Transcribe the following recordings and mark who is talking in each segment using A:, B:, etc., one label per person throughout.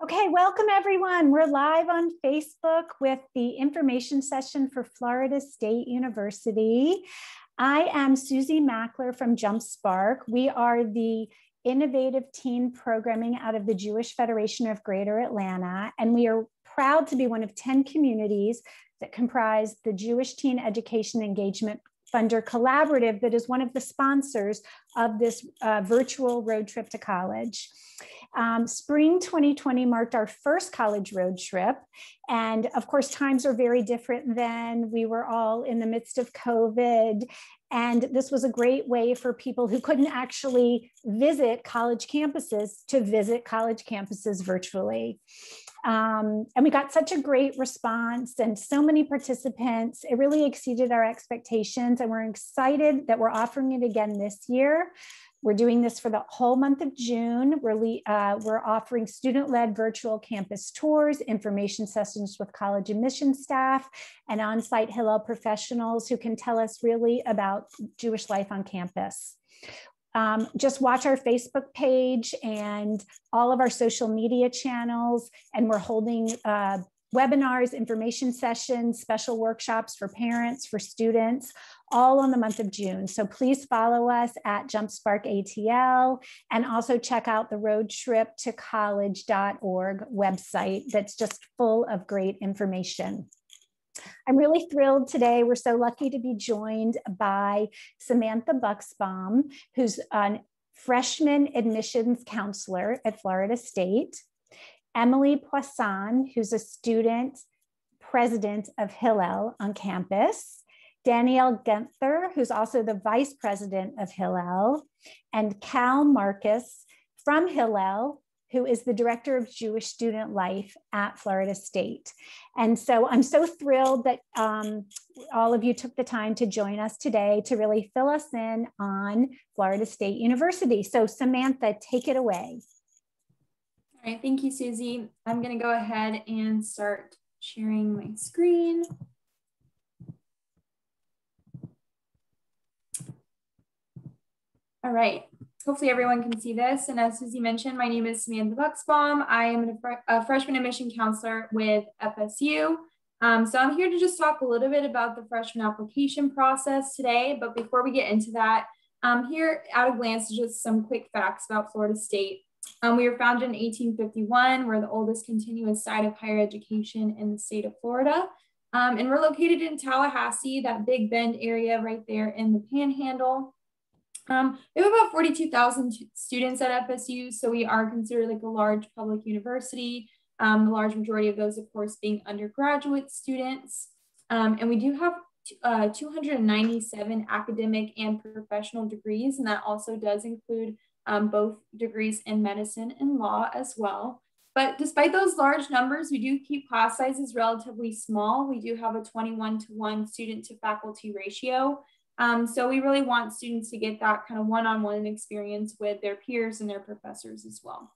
A: Okay, welcome everyone. We're live on Facebook with the information session for Florida State University. I am Susie Mackler from JumpSpark. We are the innovative teen programming out of the Jewish Federation of Greater Atlanta, and we are proud to be one of 10 communities that comprise the Jewish Teen Education Engagement Funder Collaborative that is one of the sponsors of this virtual road trip to college. Spring 2020 marked our first college road trip. And of course, times are very different then. We were all in the midst of COVID. And this was a great way for people who couldn't actually visit college campuses to visit college campuses virtually. And we got such a great response and so many participants. It really exceeded our expectations. And we're excited that we're offering it again this year. We're doing this for the whole month of June. We're offering student-led virtual campus tours, information sessions with college admission staff, and on-site Hillel professionals who can tell us really about Jewish life on campus. Just watch our Facebook page and all of our social media channels, and we're holding webinars, information sessions, special workshops for parents, for students, all on the month of June. So please follow us at JumpSpark ATL, and also check out the roadtriptocollege.org website that's just full of great information. I'm really thrilled today. We're so lucky to be joined by Samantha Bucksbaum, who's a freshman admissions counselor at Florida State, Emily Poisson, who's a student president of Hillel on campus, Danielle Gunther, who's also the vice president of Hillel, and Cal Marcus from Hillel, who is the director of Jewish student life at Florida State. And so I'm so thrilled that all of you took the time to join us today to really fill us in on Florida State University. So Samantha, take it away.
B: All right, thank you, Susie. I'm gonna go ahead and start sharing my screen. All right, hopefully everyone can see this. And as Susie mentioned, my name is Samantha Bucksbaum. I am a freshman admission counselor with FSU. So I'm here to just talk a little bit about the freshman application process today. But before we get into that, here at a glance, just some quick facts about Florida State. We were founded in 1851. We're the oldest continuous site of higher education in the state of Florida. And we're located in Tallahassee, that Big Bend area right there in the Panhandle. We have about 42,000 students at FSU, so we are considered like a large public university. The large majority of those, of course, being undergraduate students. And we do have 297 academic and professional degrees, and that also does include both degrees in medicine and law as well. But despite those large numbers, we do keep class sizes relatively small. We do have a 21-to-1 student to faculty ratio. So we really want students to get that kind of one-on-one experience with their peers and their professors as well.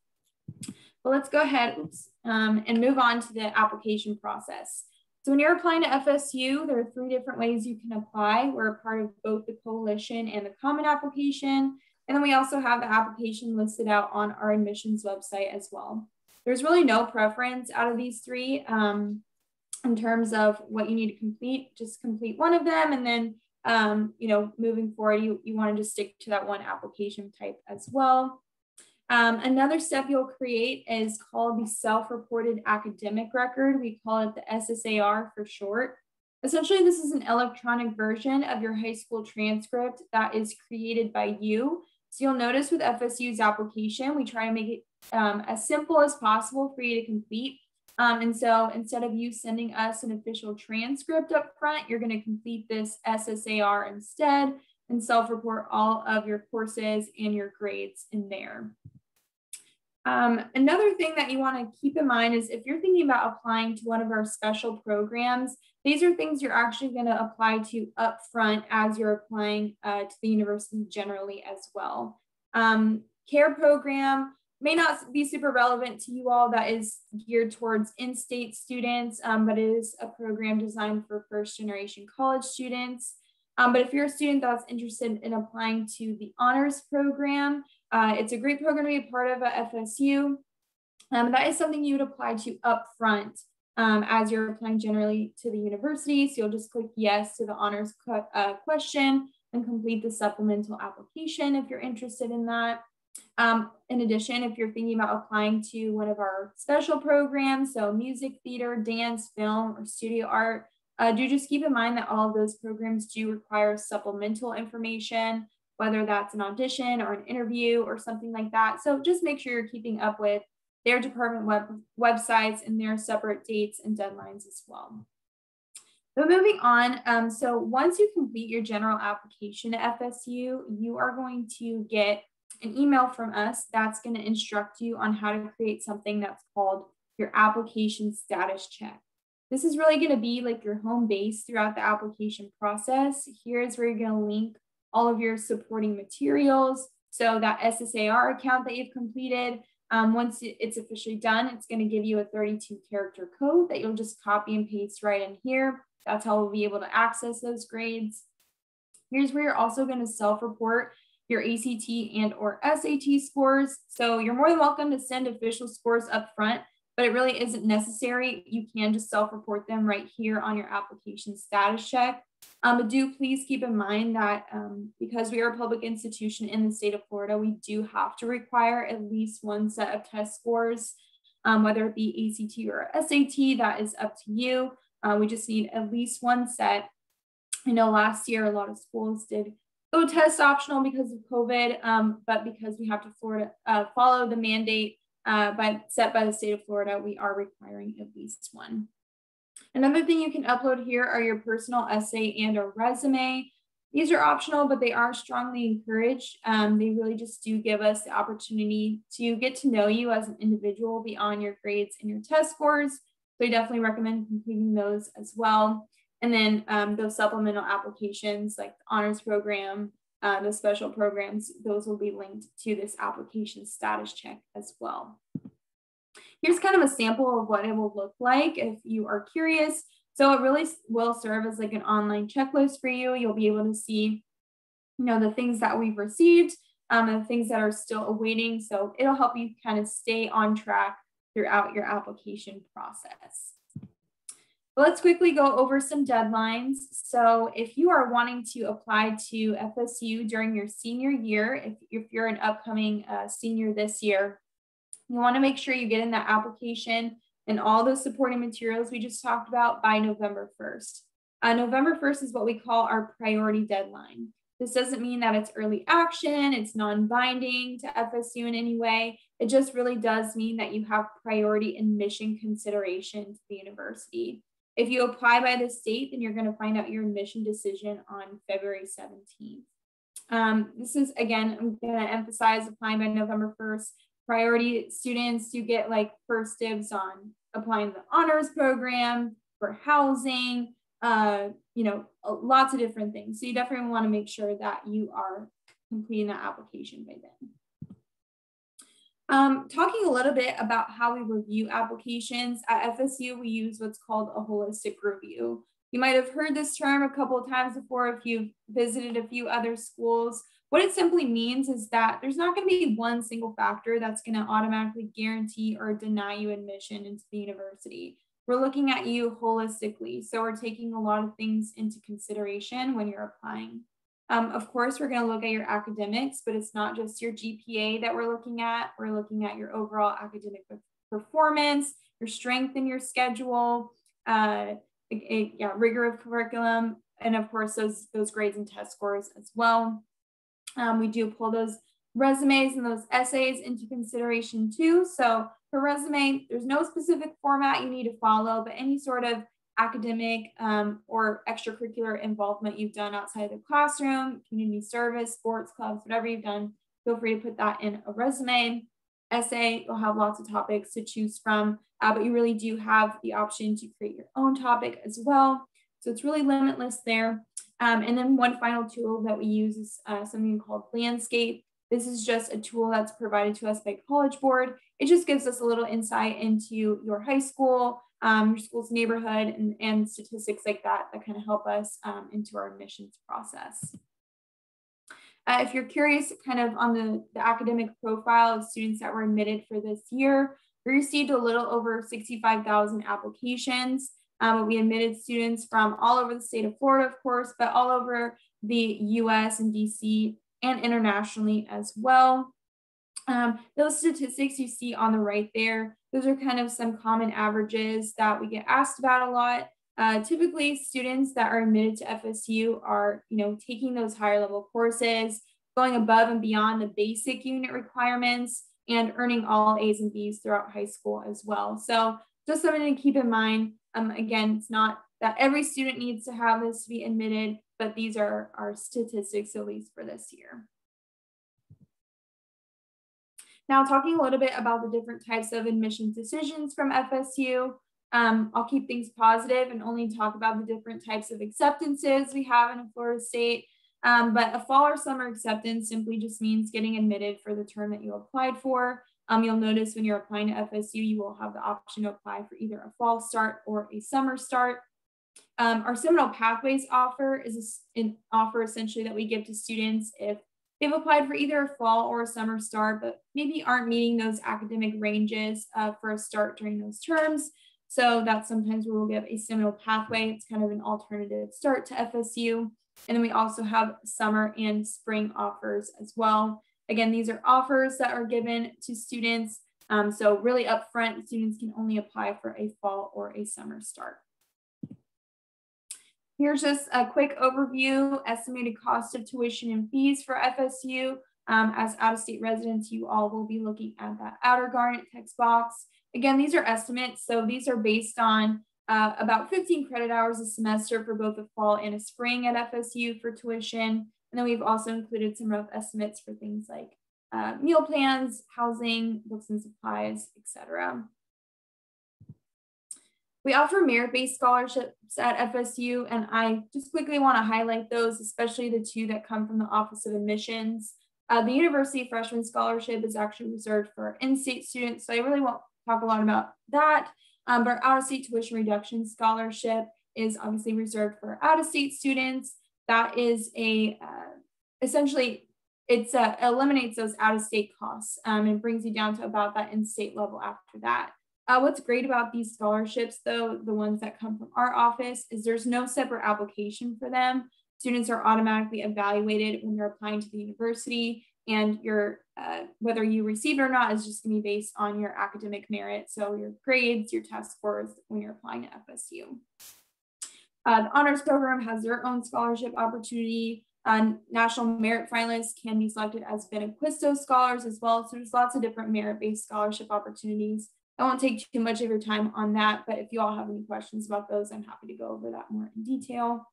B: But let's go ahead and move on to the application process. So when you're applying to FSU, there are 3 different ways you can apply. We're a part of both the coalition and the common application. And then we also have the application listed out on our admissions website as well. There's really no preference out of these 3 in terms of what you need to complete. Just complete one of them, and then you know, moving forward, you want to just stick to that one application type as well. Another step you'll create is called the self-reported academic record. We call it the SSAR for short. Essentially, this is an electronic version of your high school transcript that is created by you. So you'll notice with FSU's application, we try to make it as simple as possible for you to complete. And so instead of you sending us an official transcript up front, you're going to complete this SSAR instead and self-report all of your courses and your grades in there. Another thing that you want to keep in mind is if you're thinking about applying to one of our special programs, these are things you're actually going to apply to up front as you're applying to the university generally as well. CARE program may not be super relevant to you all. That is geared towards in-state students, but it is a program designed for first-generation college students. But if you're a student that's interested in applying to the honors program, it's a great program to be a part of at FSU. That is something you would apply to upfront as you're applying generally to the university. So you'll just click yes to the honors question and complete the supplemental application if you're interested in that. In addition, if you're thinking about applying to one of our special programs, so music, theater, dance, film, or studio art, do just keep in mind that all of those programs do require supplemental information, whether that's an audition or an interview or something like that. So just make sure you're keeping up with their department websites and their separate dates and deadlines as well. But moving on, so once you complete your general application at FSU, you are going to get an email from us that's going to instruct you on how to create something that's called your application status check. This is really going to be like your home base throughout the application process. Here's where you're going to link all of your supporting materials. So that SSAR account that you've completed, once it's officially done, it's going to give you a 32-character code that you'll just copy and paste right in here. That's how we'll be able to access those grades. Here's where you're also going to self-report your ACT and or SAT scores. So you're more than welcome to send official scores up front, but it really isn't necessary. You can just self-report them right here on your application status check. But do please keep in mind that because we are a public institution in the state of Florida, we do have to require at least one set of test scores, whether it be ACT or SAT, that is up to you. We just need at least one set. I know last year, a lot of schools did go test optional because of COVID, but because we have to follow the mandate set by the state of Florida, we are requiring at least one. Another thing you can upload here are your personal essay and or resume. These are optional, but they are strongly encouraged. They really just do give us the opportunity to get to know you as an individual beyond your grades and your test scores. So I definitely recommend completing those as well. And then those supplemental applications like the honors program, the special programs, those will be linked to this application status check as well. Here's kind of a sample of what it will look like if you are curious. So it really will serve as like an online checklist for you. You'll be able to see, the things that we've received and the things that are still awaiting. So it'll help you kind of stay on track throughout your application process. But let's quickly go over some deadlines. So if you are wanting to apply to FSU during your senior year, if you're an upcoming senior this year, you want to make sure you get in that application and all those supporting materials we just talked about by November 1st. November 1st is what we call our priority deadline. This doesn't mean that it's early action, it's non-binding to FSU in any way. It just really does mean that you have priority admission consideration to the university. If you apply by this date, then you're going to find out your admission decision on February 17th. This is, again, I'm going to emphasize applying by November 1st. Priority students do get like first dibs on applying to the honors program, for housing, lots of different things. So you definitely want to make sure that you are completing that application by then. Talking a little bit about how we review applications at FSU, we use what's called a holistic review. You might have heard this term a couple of times before if you've visited a few other schools. What it simply means is that there's not going to be one single factor that's going to automatically guarantee or deny you admission into the university. We're looking at you holistically. So we're taking a lot of things into consideration when you're applying. Of course, we're going to look at your academics, but it's not just your GPA that we're looking at. We're looking at your overall academic performance, your strength in your schedule, rigor of curriculum, and of course, those grades and test scores as well. We do pull those resumes and those essays into consideration too. So for resume, there's no specific format you need to follow, but any sort of academic or extracurricular involvement you've done outside the classroom, community service, sports clubs, whatever you've done, feel free to put that in a resume. Essay, you'll have lots of topics to choose from, but you really do have the option to create your own topic as well. So it's really limitless there. And then one final tool that we use is something called Landscape. This is just a tool that's provided to us by College Board. It just gives us a little insight into your high school, your school's neighborhood, and statistics like that kind of help us into our admissions process. If you're curious kind of on the academic profile of students that were admitted for this year, We received a little over 65,000 applications. We admitted students from all over the state of Florida, of course, but all over the US and DC and internationally as well. Those statistics you see on the right there, those are kind of some common averages that we get asked about a lot. Typically, students that are admitted to FSU are, taking those higher level courses, going above and beyond the basic unit requirements, and earning all A's and B's throughout high school as well. So just something to keep in mind. Again, it's not that every student needs to have this to be admitted, but these are our statistics, at least for this year. Now, talking a little bit about the different types of admissions decisions from FSU. I'll keep things positive and only talk about the different types of acceptances we have in Florida State. But a fall or summer acceptance simply just means getting admitted for the term that you applied for. You'll notice when you're applying to FSU, you will have the option to apply for either a fall start or a summer start. Our Seminal Pathways offer is an offer essentially that we give to students if they've applied for either a fall or a summer start, but maybe aren't meeting those academic ranges for a start during those terms. So that's sometimes where we'll give a Seminal Pathway. It's kind of an alternative start to FSU. And then we also have summer and spring offers as well. Again, these are offers that are given to students. So really upfront, students can only apply for a fall or a summer start. Here's just a quick overview, estimated cost of tuition and fees for FSU. As out-of-state residents, you all will be looking at that outer garnet text box. Again, these are estimates, so these are based on about 15 credit hours a semester for both a fall and a spring at FSU for tuition. And then we've also included some rough estimates for things like meal plans, housing, books and supplies, etc. We offer merit-based scholarships at FSU, and I just quickly want to highlight those, especially the two that come from the Office of Admissions. The University Freshman Scholarship is actually reserved for in-state students, so I really won't talk a lot about that. But our out-of-state tuition reduction scholarship is obviously reserved for out-of-state students. That is essentially, it eliminates those out-of-state costs and brings you down to about that in-state level after that. What's great about these scholarships, though, the ones that come from our office, is there's no separate application for them. Students are automatically evaluated when they're applying to the university, and your whether you receive it or not is just going to be based on your academic merit. So your grades, your test scores when you're applying to FSU. The honors program has their own scholarship opportunity. National merit finalists can be selected as Benequisto scholars as well. So there's lots of different merit-based scholarship opportunities. I won't take too much of your time on that, but if you all have any questions about those, I'm happy to go over that more in detail.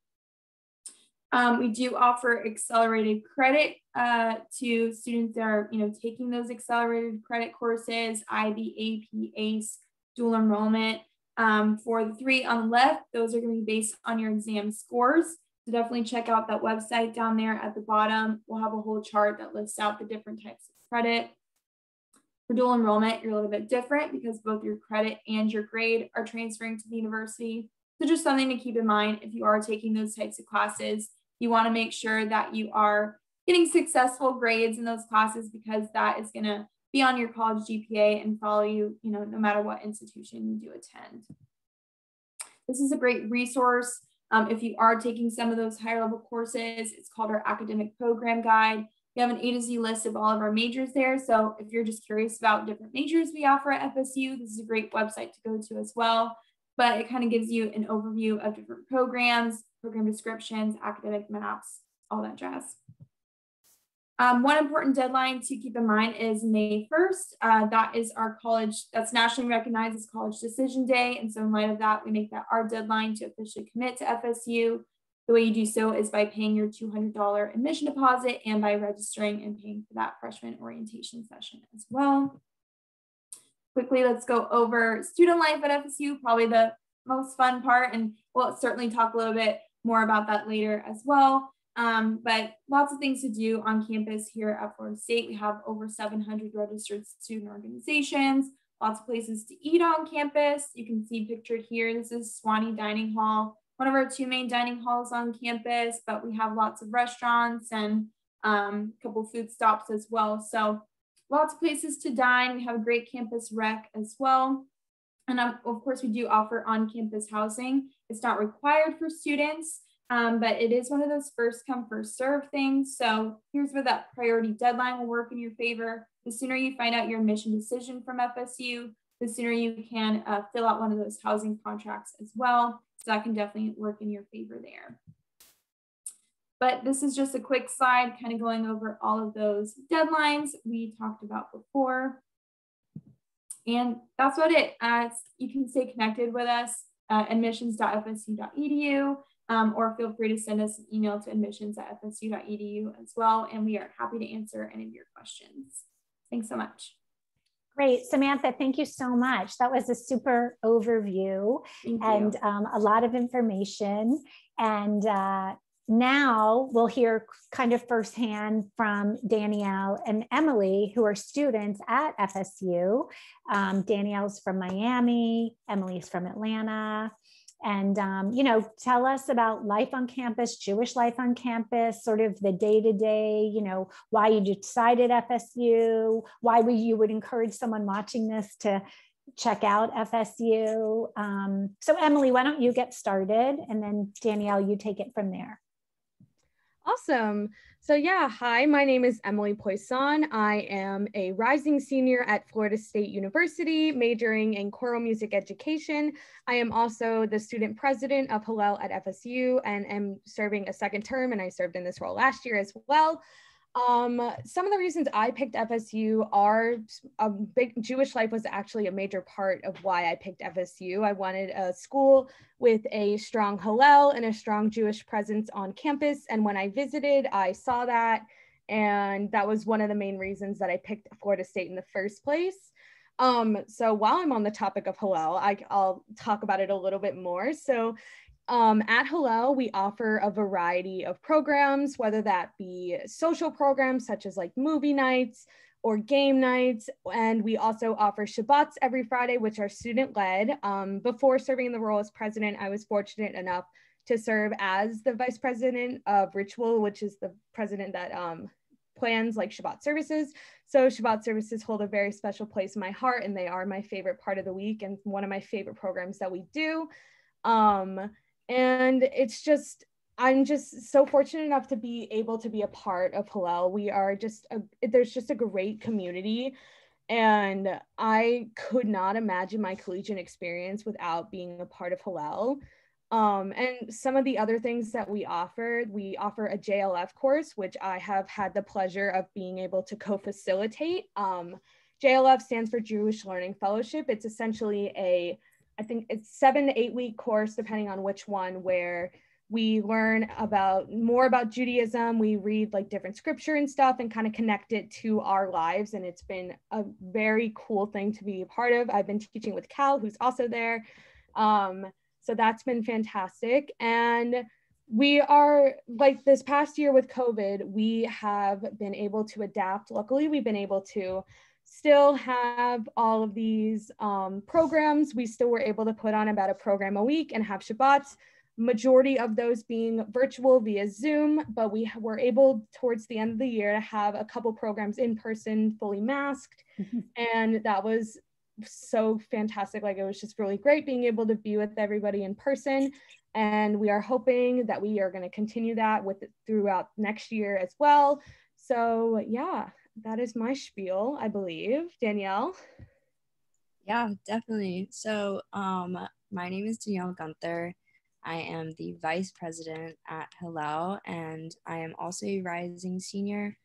B: We do offer accelerated credit to students that are, taking those accelerated credit courses, IB, AP, ACE, dual enrollment. For the three on the left, those are going to be based on your exam scores. So definitely check out that website down there at the bottom. We'll have a whole chart that lists out the different types of credit. For dual enrollment, you're a little bit different because both your credit and your grade are transferring to the university. So just something to keep in mind if you are taking those types of classes. You want to make sure that you are getting successful grades in those classes because that is going to be on your college GPA and follow you, no matter what institution you do attend. This is a great resource. If you are taking some of those higher level courses, it's called our academic program guide. We have an A to Z list of all of our majors there. So if you're just curious about different majors we offer at FSU, this is a great website to go to as well. But it kind of gives you an overview of different programs, program descriptions, academic maps, all that jazz. One important deadline to keep in mind is May 1st. That is our college, that's nationally recognized as College Decision Day. And so in light of that, we make that our deadline to officially commit to FSU. The way you do so is by paying your $200 admission deposit and by registering and paying for that freshman orientation session as well. Quickly, let's go over student life at FSU, probably the most fun part, and we'll certainly talk a little bit more about that later as well. But lots of things to do on campus here at Florida State. We have over 700 registered student organizations, lots of places to eat on campus. You can see pictured here, this is Swanee Dining Hall, one of our two main dining halls on campus, but we have lots of restaurants and a couple food stops as well. So lots of places to dine. We have a great campus rec as well. And of course, we do offer on-campus housing. It's not required for students, but it is one of those first come, first serve things. So here's where that priority deadline will work in your favor. The sooner you find out your admission decision from FSU, the sooner you can fill out one of those housing contracts as well. So that can definitely work in your favor there. But this is just a quick slide kind of going over all of those deadlines we talked about before. And that's about it. You can stay connected with us at admissions.fsu.edu, or feel free to send us an email to admissions@fsu.edu as well. And we are happy to answer any of your questions. Thanks so much.
A: Great. Samantha, thank you so much. That was a super overview and a lot of information. And now we'll hear kind of firsthand from Danielle and Emily, who are students at FSU. Danielle's from Miami, Emily's from Atlanta. And, you know, tell us about life on campus, Jewish life on campus, sort of the day-to-day, you know, why you decided FSU, why you would encourage someone watching this to check out FSU. So Emily, why don't you get started? And then Danielle, you take it from there.
C: Awesome. So yeah, hi, my name is Emily Poisson. I am a rising senior at Florida State University, majoring in choral music education. I am also the student president of Hillel at FSU and am serving a second term, and I served in this role last year as well. Some of the reasons I picked FSU are Jewish life was actually a major part of why I picked FSU. I wanted a school with a strong Hillel and a strong Jewish presence on campus. And when I visited, I saw that. And that was one of the main reasons that I picked Florida State in the first place. So while I'm on the topic of Hillel, I'll talk about it a little bit more. So at Hillel, we offer a variety of programs, whether that be social programs such as like movie nights or game nights. And we also offer Shabbats every Friday, which are student-led. Before serving in the role as president, I was fortunate enough to serve as the vice president of Ritual, which is the president that plans like Shabbat services. So Shabbat services hold a very special place in my heart, and they are my favorite part of the week and one of my favorite programs that we do. And it's just, I'm just so fortunate enough to be able to be a part of Hillel. We are just, there's just a great community, and I could not imagine my collegiate experience without being a part of Hillel. And some of the other things that we offer a JLF course, which I have had the pleasure of being able to co-facilitate. JLF stands for Jewish Learning Fellowship. It's essentially I think it's 7 to 8 week course, depending on which one, where we learn more about Judaism. We read like different scripture and stuff and kind of connect it to our lives. And it's been a very cool thing to be a part of. I've been teaching with Cal, who's also there. So that's been fantastic. And we are, like this past year with COVID, we have been able to adapt. Luckily, we've been able to still have all of these programs. We still were able to put on about a program a week and have Shabbats, majority of those being virtual via Zoom, but we were able towards the end of the year to have a couple programs in person, fully masked. And that was so fantastic. Like, it was just really great being able to be with everybody in person. And we are hoping that we are going to continue that throughout next year as well. So yeah, that is my spiel, I believe. Danielle?
D: Yeah, definitely. So my name is Danielle Gunther. I am the vice president at Hillel, and I am also a rising senior,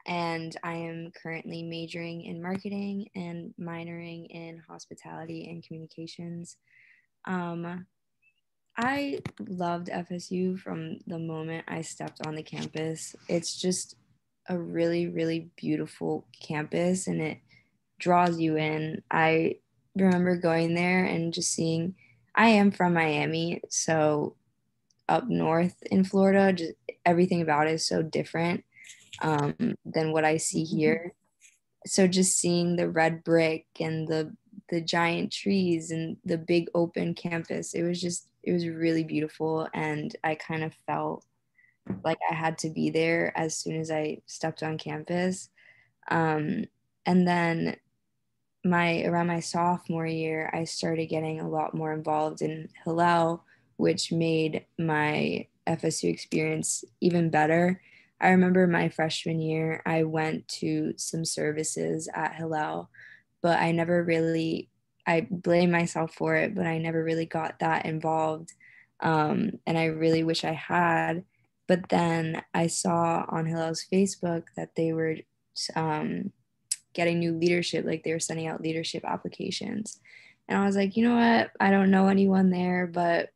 D: and I am currently majoring in marketing and minoring in hospitality and communications. I loved FSU from the moment I stepped on the campus. It's just a really, really beautiful campus, and it draws you in. I remember going there and just seeing, I am from Miami, so up north in Florida, just everything about it is so different than what I see here. So just seeing the red brick and the giant trees and the big open campus, it was really beautiful. And I kind of felt like I had to be there as soon as I stepped on campus. And then around my sophomore year, I started getting a lot more involved in Hillel, which made my FSU experience even better. I remember my freshman year, I went to some services at Hillel, but I blame myself for it, but I never really got that involved. And I really wish I had. But then I saw on Hillel's Facebook that they were getting new leadership, like they were sending out leadership applications. And I was like, you know what? I don't know anyone there, but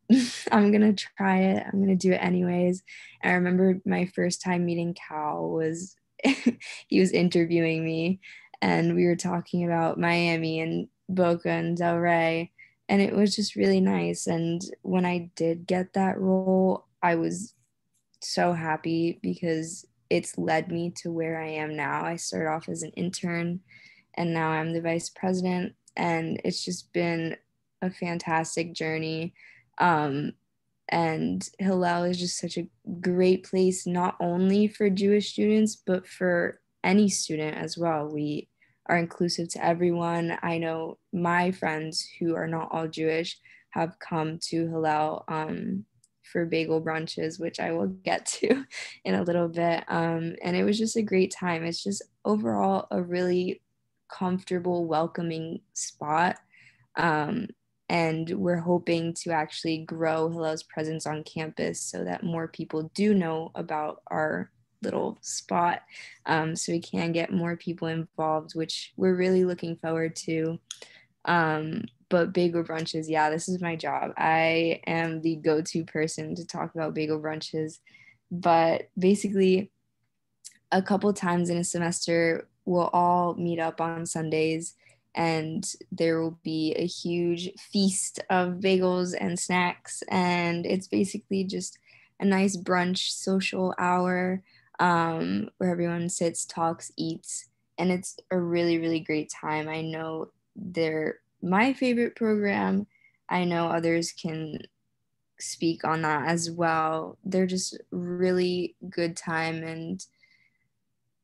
D: I'm going to try it. I'm going to do it anyways. And I remember my first time meeting Cal was, he was interviewing me and we were talking about Miami and Boca and Delray. And it was just really nice. And when I did get that role, I was so happy because it's led me to where I am now. I started off as an intern and now I'm the vice president. And it's just been a fantastic journey. And Hillel is just such a great place, not only for Jewish students, but for any student as well. We are inclusive to everyone. I know my friends who are not all Jewish have come to Hillel for bagel brunches, which I will get to in a little bit. And it was just a great time. It's just overall a really comfortable, welcoming spot. And we're hoping to actually grow Hillel's presence on campus so that more people do know about our little spot, so we can get more people involved, which we're really looking forward to. But bagel brunches, yeah, this is my job. I am the go-to person to talk about bagel brunches. But basically, a couple times in a semester, we'll all meet up on Sundays and there will be a huge feast of bagels and snacks. And it's basically just a nice brunch social hour where everyone sits, talks, eats. And it's a really, really great time. I know they're my favorite program. I know others can speak on that as well. They're just really good time. And,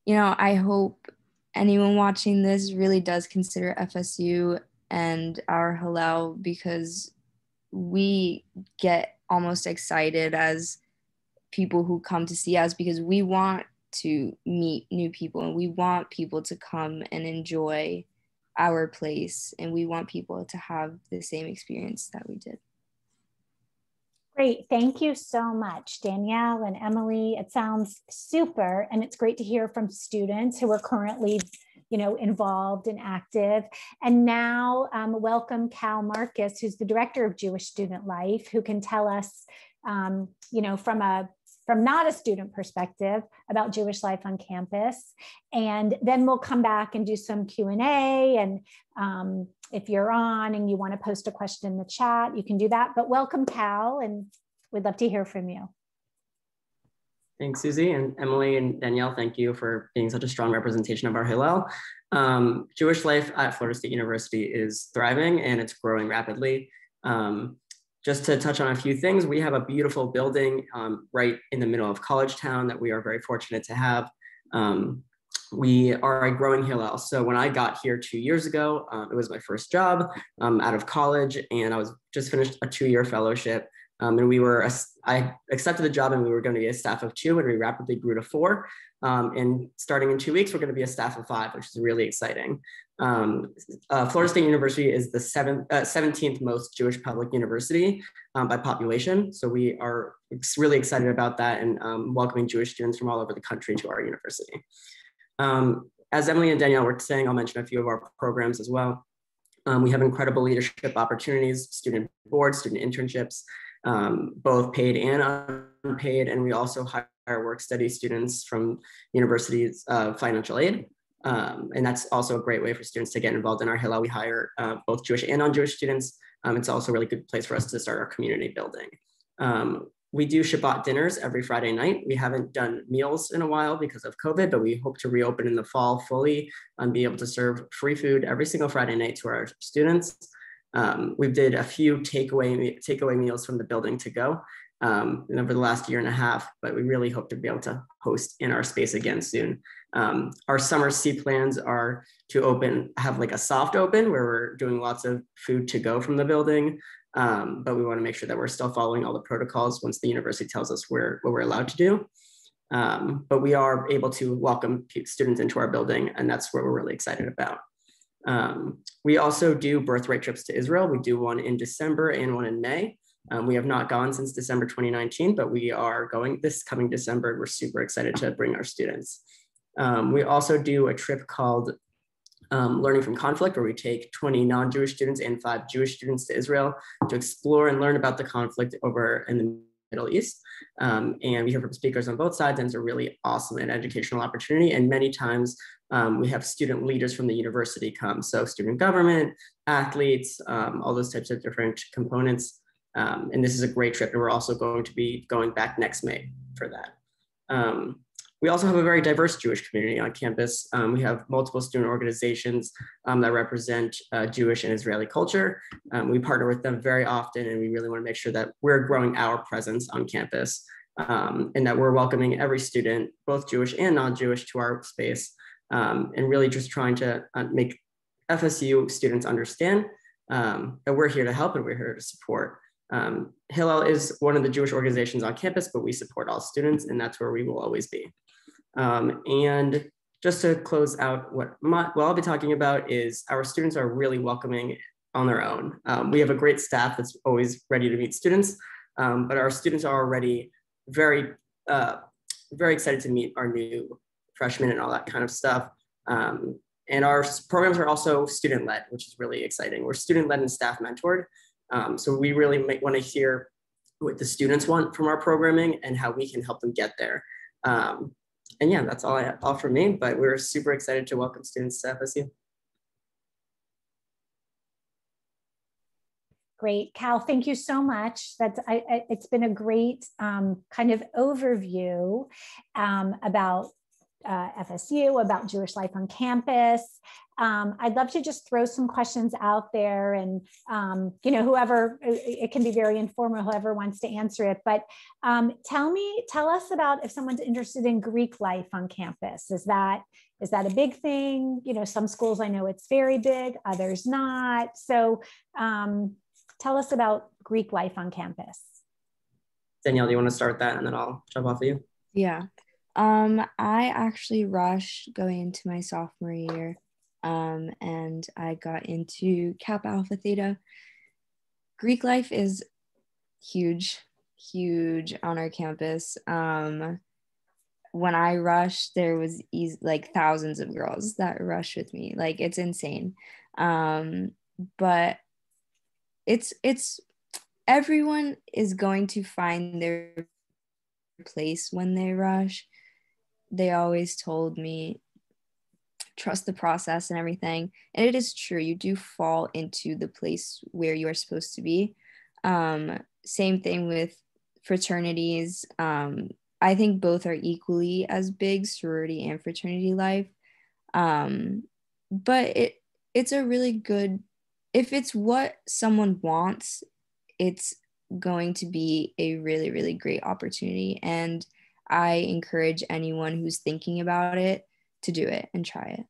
D: you know, I hope anyone watching this really does consider FSU and our Hillel, because we get almost excited as people who come to see us because we want to meet new people and we want people to come and enjoy our place and we want people to have the same experience that we did.
A: Great. Thank you so much, Danielle and Emily. It sounds super. And it's great to hear from students who are currently, you know, involved and active. And now welcome Cal Marcus, who's the director of Jewish Student Life, who can tell us, you know, from not a student perspective about Jewish life on campus. And then we'll come back and do some Q&A. And if you're on and you want to post a question in the chat, you can do that. But welcome, Cal, and we'd love to hear from you.
E: Thanks, Susie, and Emily and Danielle. Thank you for being such a strong representation of our Hillel. Jewish life at Florida State University is thriving and it's growing rapidly. Just to touch on a few things, we have a beautiful building right in the middle of College Town that we are very fortunate to have. We are a growing Hillel. So when I got here 2 years ago, it was my first job out of college, and I was just finished a 2-year fellowship. And I accepted the job and we were going to be a staff of 2, and we rapidly grew to 4. And starting in 2 weeks, we're going to be a staff of 5, which is really exciting. Florida State University is the 17th most Jewish public university by population. So we are really excited about that and welcoming Jewish students from all over the country to our university. As Emily and Danielle were saying, I'll mention a few of our programs as well. We have incredible leadership opportunities, student boards, student internships, both paid and unpaid. And we also hire work study students from universities' financial aid. And that's also a great way for students to get involved in our Hillel. We hire both Jewish and non-Jewish students. It's also a really good place for us to start our community building. We do Shabbat dinners every Friday night. We haven't done meals in a while because of COVID, but we hope to reopen in the fall fully and be able to serve free food every single Friday night to our students. We did a few takeaway meals from the building to go over the last 1.5 years, but we really hope to be able to host in our space again soon. Our summer C plans are to have like a soft open where we're doing lots of food to go from the building. But we want to make sure that we're still following all the protocols once the university tells us what we're allowed to do. But we are able to welcome students into our building, and that's what we're really excited about. We also do Birthright trips to Israel. We do one in December and one in May. We have not gone since December 2019, but we are going this coming December. We're super excited to bring our students. We also do a trip called Learning from Conflict, where we take 20 non-Jewish students and 5 Jewish students to Israel to explore and learn about the conflict over in the Middle East. And we hear from speakers on both sides, and it's a really awesome and educational opportunity. And many times we have student leaders from the university come. So student government, athletes, all those types of different components. And this is a great trip. And we're also going to be going back next May for that. We also have a very diverse Jewish community on campus. We have multiple student organizations that represent Jewish and Israeli culture. We partner with them very often, and we really want to make sure that we're growing our presence on campus and that we're welcoming every student, both Jewish and non-Jewish, to our space, and really just trying to make FSU students understand that we're here to help and we're here to support. Hillel is one of the Jewish organizations on campus, but we support all students, and that's where we will always be. And just to close out, what I'll be talking about is our students are really welcoming on their own. We have a great staff that's always ready to meet students, but our students are already very excited to meet our new freshmen and all that kind of stuff. And our programs are also student-led, which is really exciting. We're student-led and staff mentored. So we really want to hear what the students want from our programming and how we can help them get there. And yeah, that's all from me, but we're super excited to welcome students to FSU.
A: Great, Cal, thank you so much. It's been a great kind of overview about FSU, about Jewish life on campus. I'd love to just throw some questions out there, and whoever, it can be very informal, whoever wants to answer it, but tell us about if someone's interested in Greek life on campus. Is that a big thing? Some schools, I know it's very big, others not. So tell us about Greek life on campus.
E: Danielle, do you want to start that and then I'll jump off of you?
D: Yeah. I actually rushed going into my sophomore year, and I got into Kappa Alpha Theta. Greek life is huge on our campus. When I rushed, there was like thousands of girls that rushed with me. Like, it's insane. But it's everyone is going to find their place when they rush. They always told me, trust the process and everything. And it is true. You do fall into the place where you are supposed to be. Same thing with fraternities. I think both are equally as big, sorority and fraternity life. But it's a really good, if it's what someone wants, it's going to be a really, really great opportunity. And I encourage anyone who's thinking about it to do it and try it.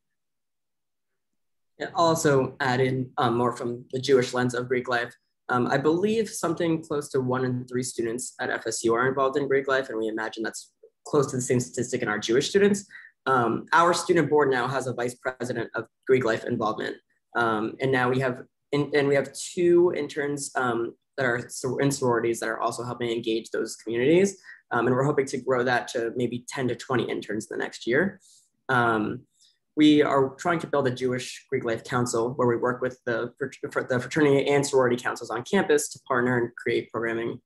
E: Yeah, I'll also add in more from the Jewish lens of Greek life. I believe something close to 1 in 3 students at FSU are involved in Greek life, and we imagine that's close to the same statistic in our Jewish students. Our student board now has a vice president of Greek life involvement, and now we have 2 interns that are in sororities that are also helping engage those communities. And we're hoping to grow that to maybe 10 to 20 interns the next year. We are trying to build a Jewish Greek Life Council where we work with the fraternity and sorority councils on campus to partner and create programming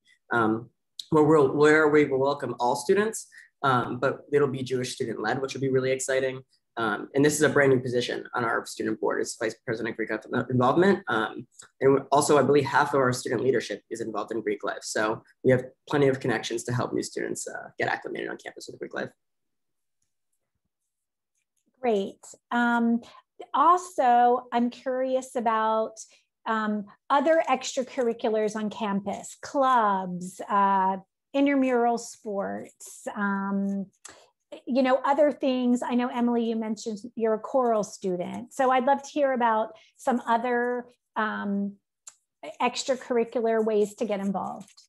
E: where we will welcome all students, but it'll be Jewish student led, which will be really exciting. And this is a brand new position on our student board as Vice President Greek Life Involvement. And also, I believe half of our student leadership is involved in Greek life. So we have plenty of connections to help new students get acclimated on campus with Greek life.
A: Great. Also, I'm curious about other extracurriculars on campus, clubs, intramural sports, you know, other things. I know, Emily, you mentioned you're a choral student. So I'd love to hear about some other extracurricular ways to get involved.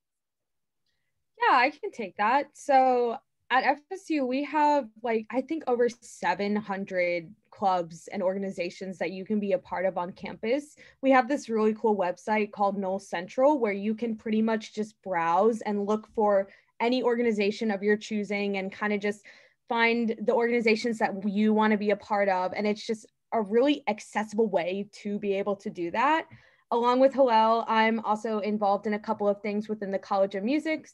C: Yeah, I can take that. So at FSU, we have like, I think over 700 clubs and organizations that you can be a part of on campus. We have this really cool website called Knoll Central where you can pretty much just browse and look for any organization of your choosing and kind of just find the organizations that you want to be a part of. And it's just a really accessible way to be able to do that. Along with Hillel, I'm also involved in a couple of things within the College of Music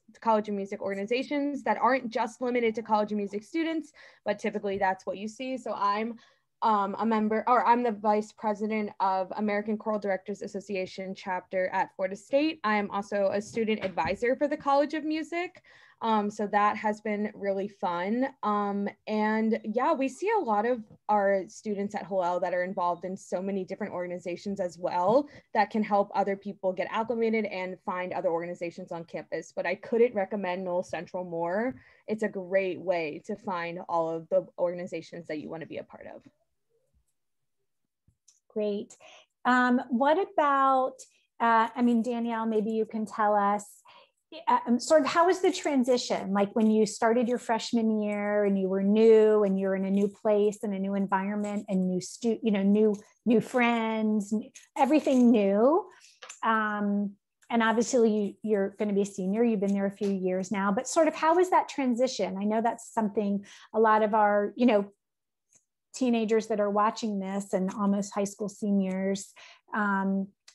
C: organizations that aren't just limited to College of Music students, but typically that's what you see. So I'm a member, or I'm the vice president of American Choral Directors Association chapter at Florida State. I am also a student advisor for the College of Music. So that has been really fun. And yeah, we see a lot of our students at Hillel that are involved in so many different organizations as well that can help other people get acclimated and find other organizations on campus. But I couldn't recommend Knoll Central more. It's a great way to find all of the organizations that you want to be a part of.
A: Great. What about, I mean, Danielle, maybe you can tell us, sort of how was the transition? Like when you started your freshman year and you were new and you're in a new place and a new environment and new friends, everything new. And obviously you're going to be a senior, you've been there a few years now, but sort of how was that transition? I know that's something a lot of our, teenagers that are watching this and almost high school seniors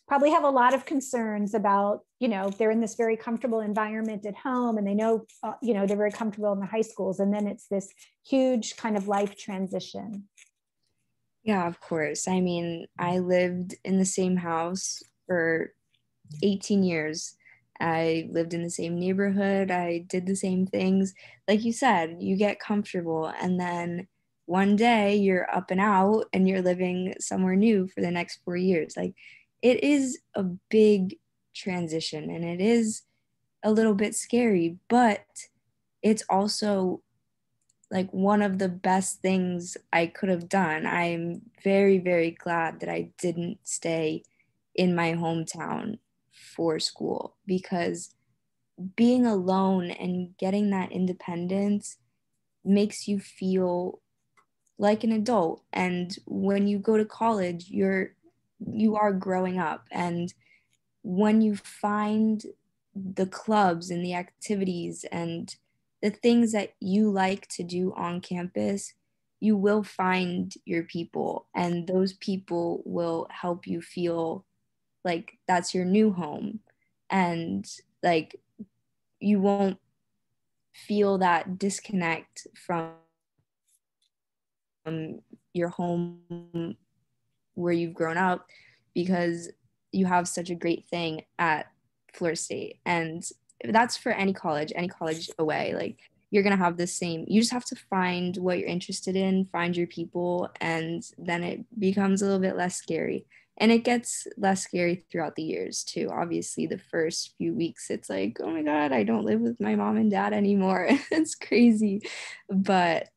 A: probably have a lot of concerns about, they're in this very comfortable environment at home and they know, they're very comfortable in the high schools. And then it's this huge kind of life transition.
D: Yeah, of course. I mean, I lived in the same house for 18 years. I lived in the same neighborhood. I did the same things. Like you said, you get comfortable and then one day you're up and out and you're living somewhere new for the next 4 years. Like it is a big transition and it is a little bit scary, but it's also like one of the best things I could have done. I'm very, very glad that I didn't stay in my hometown for school because being alone and getting that independence makes you feel like an adult. And when you go to college, you are growing up. And when you find the clubs and the activities and the things that you like to do on campus, you will find your people and those people will help you feel like that's your new home. And like you won't feel that disconnect from your home where you've grown up because you have such a great thing at Florida State. And that's for any college away. Like you're going to have the same, you just have to find what you're interested in, find your people, and then it becomes a little bit less scary. And it gets less scary throughout the years too. Obviously the first few weeks, it's like, oh my God, I don't live with my mom and dad anymore. It's crazy. But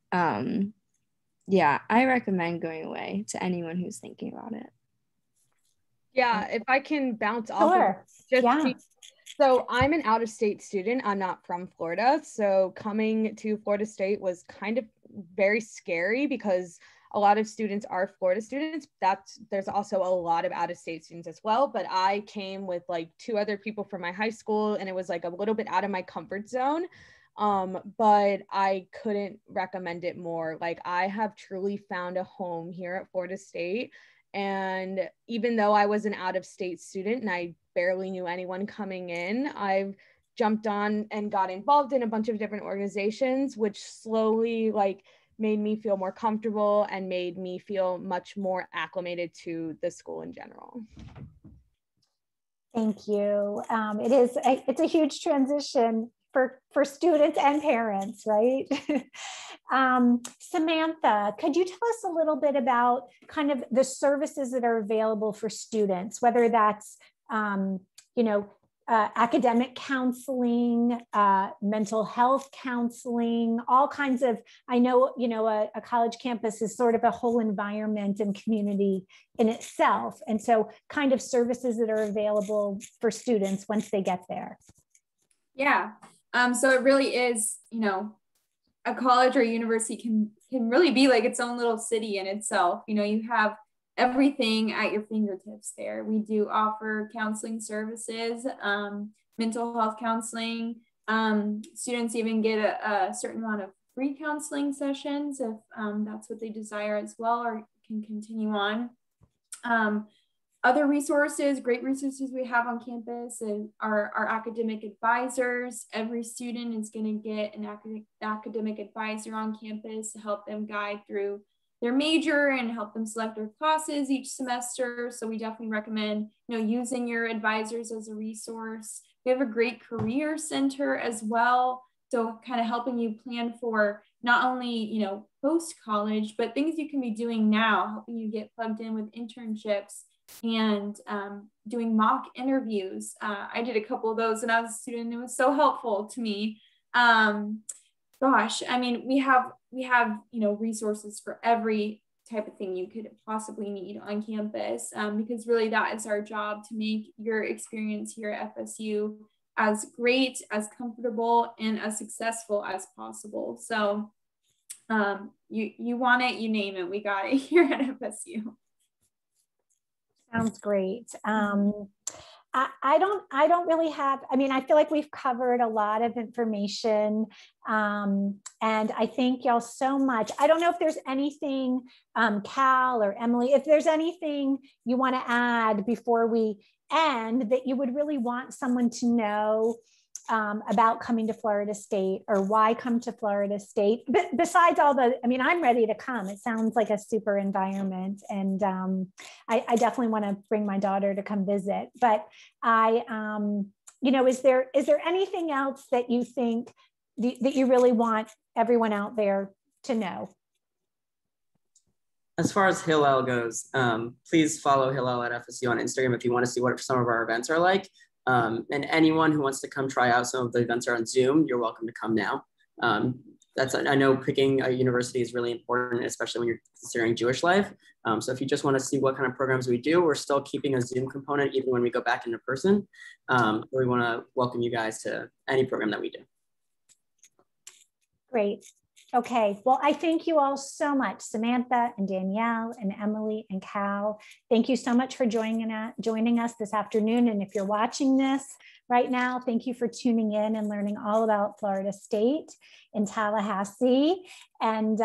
D: yeah, I recommend going away to anyone who's thinking about it.
C: Yeah, if I can bounce off
A: Sure.
C: So I'm an out-of-state student. I'm not from Florida. So coming to Florida State was kind of very scary because a lot of students are Florida students. There's also a lot of out-of-state students as well. But I came with like 2 other people from my high school and it was like a little bit out of my comfort zone. But I couldn't recommend it more. Like I have truly found a home here at Florida State. And even though I was an out-of-state student and I barely knew anyone coming in, I've jumped on and got involved in a bunch of different organizations, which slowly like made me feel more comfortable and made me feel much more acclimated to the school in general.
A: Thank you. It's a huge transition for students and parents, right? Samantha, could you tell us a little bit about kind of the services that are available for students, whether that's, academic counseling, mental health counseling, all kinds of, I know, a college campus is sort of a whole environment and community in itself. And so kind of services that are available for students once they get there.
B: Yeah. So it really is, a college or university can really be like its own little city in itself. You have everything at your fingertips there. We do offer counseling services, mental health counseling. Students even get a certain amount of free counseling sessions if that's what they desire as well, or can continue on. Other resources, great resources we have on campus and our academic advisors. Every student is going to get an academic advisor on campus to help them guide through their major and help them select their classes each semester. So we definitely recommend, using your advisors as a resource. We have a great career center as well. So kind of helping you plan for not only, post-college, but things you can be doing now, helping you get plugged in with internships and doing mock interviews. I did a couple of those when I was a student. It was so helpful to me. Gosh, I mean, we have resources for every type of thing you could possibly need on campus, because really that is our job, to make your experience here at FSU as great, as comfortable, and as successful as possible. So you want it, you name it, we got it here at FSU.
A: Sounds great. I don't really have, I feel like we've covered a lot of information, and I thank y'all so much. I don't know if there's anything, Cal or Emily, if there's anything you want to add before we end that you would really want someone to know about coming to Florida State, or why come to Florida State. But besides all the, I'm ready to come. It sounds like a super environment, and I definitely want to bring my daughter to come visit. But is there anything else that you think that you really want everyone out there to know?
E: As far as Hillel goes, please follow Hillel at FSU on Instagram if you want to see what some of our events are like. And anyone who wants to come try out some of the events are on Zoom, you're welcome to come now. I know picking a university is really important, especially when you're considering Jewish life. So if you just want to see what kind of programs we do, we're still keeping a Zoom component even when we go back into person. We want to welcome you guys to any program that we do.
A: Great. Okay, well, I thank you all so much, Samantha and Danielle and Emily and Cal. Thank you so much for joining us this afternoon. And if you're watching this right now, thank you for tuning in and learning all about Florida State in Tallahassee. And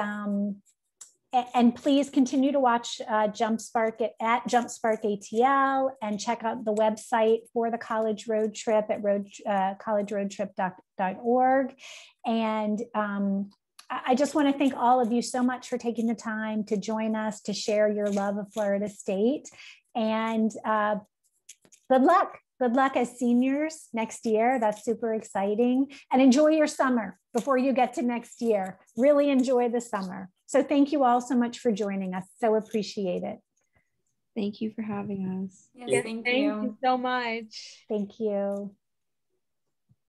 A: please continue to watch JumpSpark at JumpSpark ATL, and check out the website for the college road trip at collegeroadtrip.org. And I just want to thank all of you so much for taking the time to join us, to share your love of Florida State. And good luck. Good luck as seniors next year. That's super exciting. And enjoy your summer before you get to next year. Really enjoy the summer. So thank you all so much for joining us. So appreciate it.
D: Thank you for having us.
B: Yes, thank you
C: so much.
A: Thank you.